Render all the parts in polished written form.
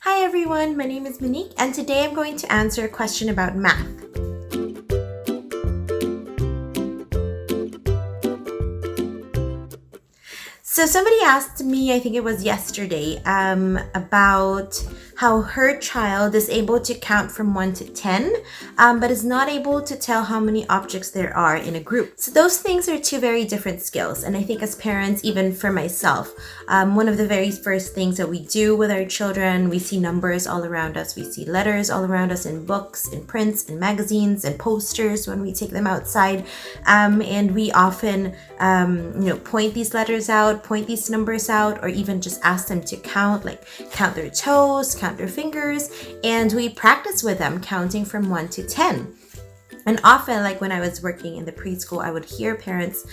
Hi everyone, my name is Monique and today I'm going to answer a question about math. So somebody asked me, I think it was yesterday, about how her child is able to count from 1 to 10, but is not able to tell how many objects there are in a group. So those things are two very different skills. And I think as parents, even for myself, one of the very first things that we do with our children, we see numbers all around us. We see letters all around us in books, in prints, in magazines, and posters when we take them outside. And we often, point these letters out, point these numbers out, or even just ask them to count, like count their toes, count their fingers, and we practice with them counting from 1 to 10. And often, like when I was working in the preschool, I would hear parents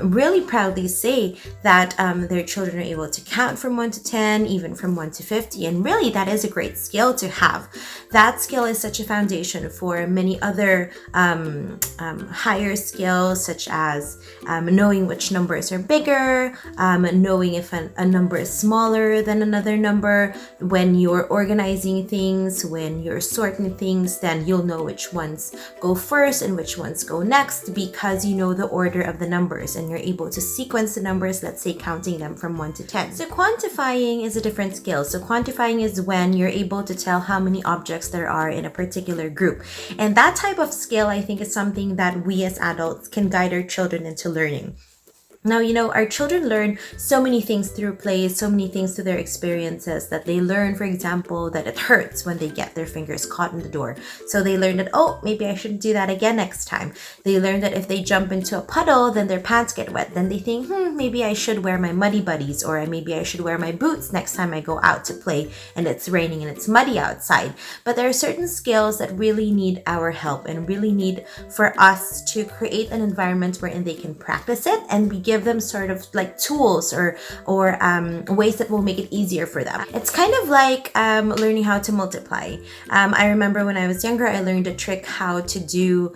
really proudly say that their children are able to count from 1 to 10, even from 1 to 50. And really, that is a great skill to have. That skill is such a foundation for many other higher skills, such as knowing which numbers are bigger, knowing if a number is smaller than another number. When you're organizing things, when you're sorting things, then you'll know which ones go first and which ones go next because you know the order of the numbers and you're able to sequence the numbers, let's say counting them from 1 to 10. So quantifying is a different skill. So quantifying is when you're able to tell how many objects there are in a particular group. And that type of skill, I think, is something that we as adults can guide our children into learning. Now, our children learn so many things through play, so many things through their experiences that they learn, for example, that it hurts when they get their fingers caught in the door. So they learn that, maybe I shouldn't do that again next time. They learn that if they jump into a puddle, then their pants get wet. Then they think, maybe I should wear my muddy buddies, or maybe I should wear my boots next time I go out to play and it's raining and it's muddy outside. But there are certain skills that really need our help and really need for us to create an environment wherein they can practice it, and we give them sort of like tools or ways that will make it easier for them. It's kind of like learning how to multiply. I remember when I was younger, I learned a trick how to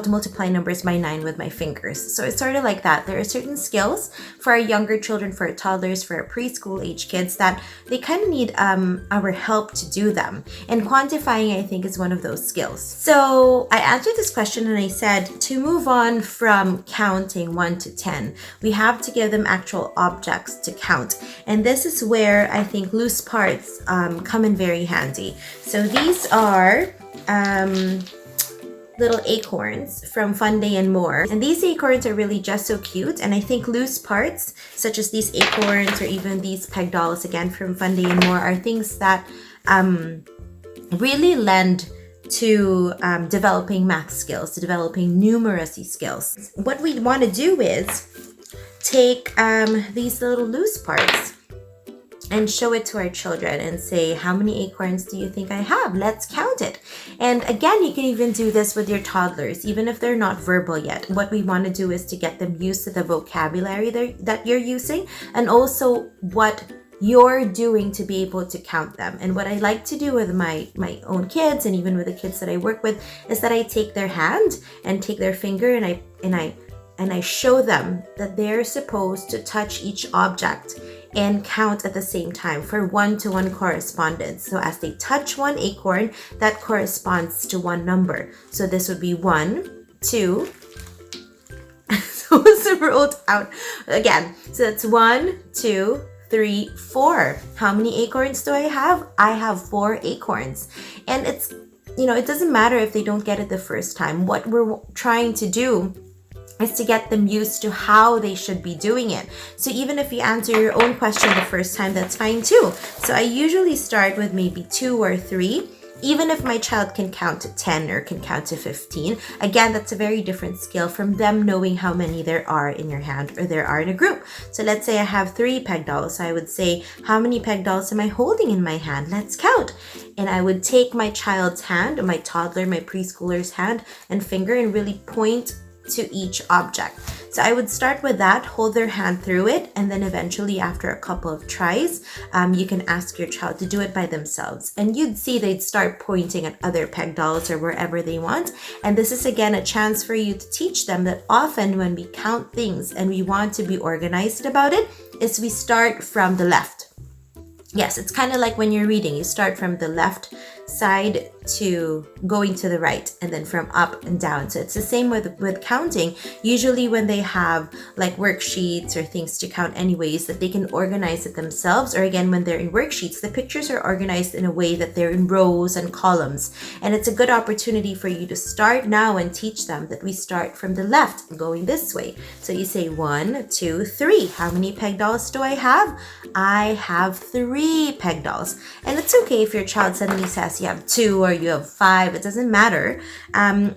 multiply numbers by 9 with my fingers. So it's sort of like that. There are certain skills for our younger children, for our toddlers, for our preschool age kids that they kind of need our help to do them. And quantifying, I think, is one of those skills. So I answered this question and I said to move on from counting 1 to 10, we have to give them actual objects to count. And this is where I think loose parts come in very handy. So these are little acorns from Fun Day and More. And these acorns are really just so cute. And I think loose parts, such as these acorns or even these peg dolls, again from Fun Day and More, are things that really lend to developing math skills, to developing numeracy skills. What we want to do is take these little loose parts and show it to our children and say, how many acorns do you think I have? Let's count it. And again, you can even do this with your toddlers, even if they're not verbal yet. What we want to do is to get them used to the vocabulary that you're using, and also what you're doing to be able to count them. And what I like to do with my own kids, and even with the kids that I work with, is that I take their hand and take their finger and I show them that they're supposed to touch each object and count at the same time for 1-to-1 correspondence. So as they touch one acorn, that corresponds to one number. So this would be 1, 2. So it's rolled out again. So that's 1, 2, 3, 4. How many acorns do I have? I have 4 acorns. And it's, it doesn't matter if they don't get it the first time. What we're trying to do is to get them used to how they should be doing it. So even if you answer your own question the first time, that's fine too. So I usually start with maybe 2 or 3. Even if my child can count to 10 or can count to 15, again, that's a very different skill from them knowing how many there are in your hand or there are in a group. So let's say I have 3 peg dolls. I would say, how many peg dolls am I holding in my hand? Let's count. And I would take my child's hand, my toddler, my preschooler's hand and finger, and really point to each object. So I would start with that, hold their hand through it, and then eventually after a couple of tries, you can ask your child to do it by themselves. And you'd see they'd start pointing at other peg dolls or wherever they want. And this is again a chance for you to teach them that often when we count things and we want to be organized about it, is we start from the left. Yes, it's kind of like when you're reading. You start from the left side to going to the right, and then from up and down. So it's the same with counting. Usually when they have like worksheets or things to count anyways, that they can organize it themselves, or again when they're in worksheets, the pictures are organized in a way that they're in rows and columns. And it's a good opportunity for you to start now and teach them that we start from the left going this way. So you say 1, 2, 3. How many peg dolls do I have? I have 3 peg dolls. And it's okay if your child suddenly says you have 2 or you have 5. It doesn't matter.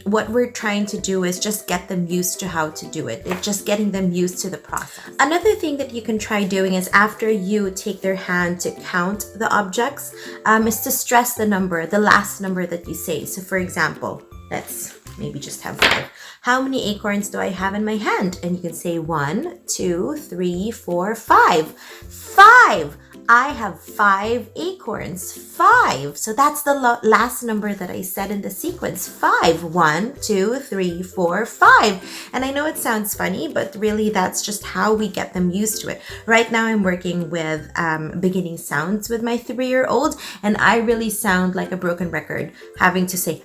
What we're trying to do is just get them used to how to do it. It's just getting them used to the process. Another thing that you can try doing is after you take their hand to count the objects, is to stress the number, the last number that you say. So for example, let's maybe just have 5. How many acorns do I have in my hand? And you can say 1, 2, 3, 4, 5. 5. I have 5 acorns. 5. So that's the last number that I said in the sequence. 5. 1, 2, 3, 4, 5. And I know it sounds funny, but really that's just how we get them used to it. Right now I'm working with beginning sounds with my 3-year-old, and I really sound like a broken record, having to say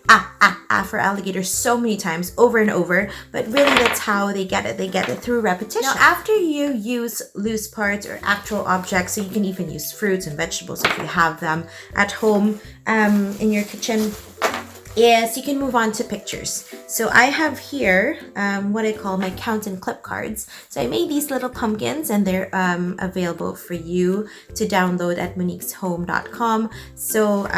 for alligator so many times over and over, but really that's how they get it. They get it through repetition. Now, after you use loose parts or actual objects, so you can even use fruits and vegetables if you have them at home in your kitchen, yes, you can move on to pictures. So I have here what I call my count and clip cards. So I made these little pumpkins, and they're available for you to download at moniqueshome.com. So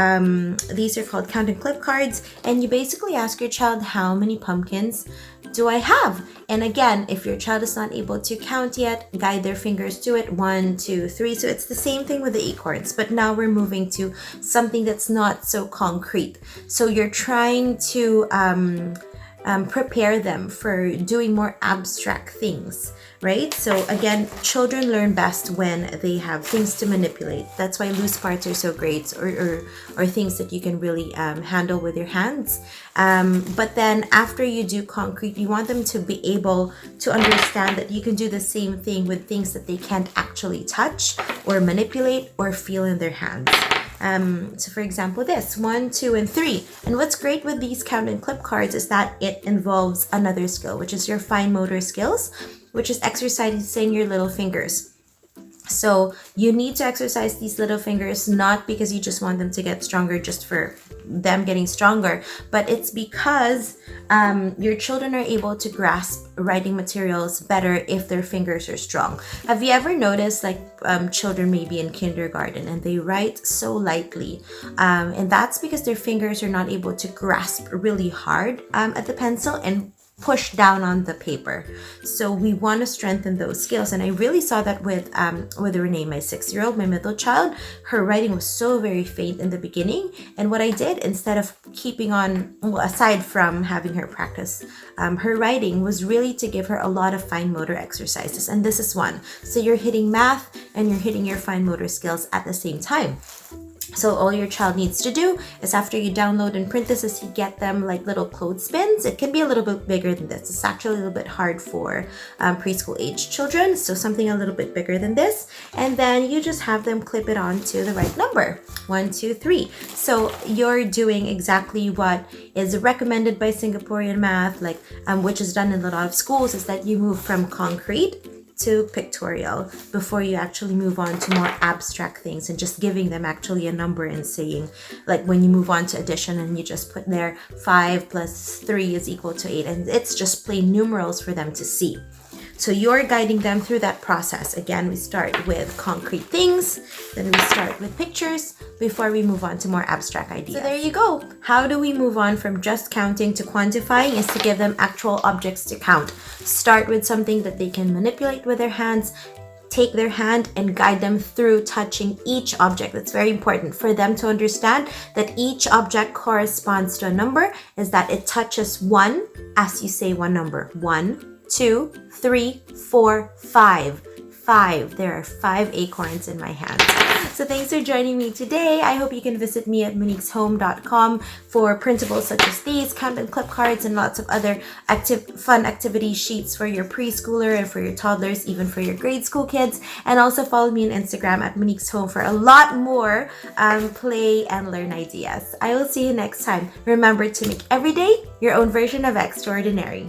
these are called count and clip cards, and you basically ask your child, how many pumpkins do I have? And again, if your child is not able to count yet, guide their fingers to it. 1, 2, 3. So it's the same thing with the acorns, but now we're moving to something that's not so concrete. So you're trying to prepare them for doing more abstract things, right? So again, children learn best when they have things to manipulate. That's why loose parts are so great, or things that you can really handle with your hands. But then after you do concrete, you want them to be able to understand that you can do the same thing with things that they can't actually touch or manipulate or feel in their hands. So for example, this 1, 2, and 3. And what's great with these count and clip cards is that it involves another skill, which is your fine motor skills, which is exercising your little fingers. So you need to exercise these little fingers, not because you just want them to get stronger just for them getting stronger, but it's because your children are able to grasp writing materials better if their fingers are strong. Have you ever noticed like children maybe in kindergarten and they write so lightly, and that's because their fingers are not able to grasp really hard at the pencil and push down on the paper. So we want to strengthen those skills, and I really saw that with Renee, my 6-year-old, my middle child. Her writing was so very faint in the beginning, and what I did, instead of keeping on, well, aside from having her practice her writing, was really to give her a lot of fine motor exercises, and this is one. So you're hitting math and you're hitting your fine motor skills at the same time. So all your child needs to do is, after you download and print this, is you get them like little clothespins. It can be a little bit bigger than this. It's actually a little bit hard for preschool age children, so something a little bit bigger than this. And then you just have them clip it on to the right number. 1, 2, 3. So you're doing exactly what is recommended by Singaporean math, like which is done in a lot of schools, is that you move from concrete to pictorial before you actually move on to more abstract things, and just giving them actually a number and saying, like when you move on to addition and you just put there 5 plus 3 is equal to 8, and it's just plain numerals for them to see. So you're guiding them through that process. Again, we start with concrete things, then we start with pictures before we move on to more abstract ideas. So there you go. How do we move on from just counting to quantifying? Is to give them actual objects to count. Start with something that they can manipulate with their hands. Take their hand and guide them through touching each object. That's very important for them to understand that each object corresponds to a number, is that it touches 1 as you say one number. 1, 2, 3, 4, 5. 5. There are 5 acorns in my hands. So thanks for joining me today. I hope you can visit me at moniqueshome.com for printables such as these, count and clip cards, and lots of other fun activity sheets for your preschooler and for your toddlers, even for your grade school kids. And also follow me on Instagram at Monique's Home for a lot more play and learn ideas. I will see you next time. Remember to make every day your own version of extraordinary.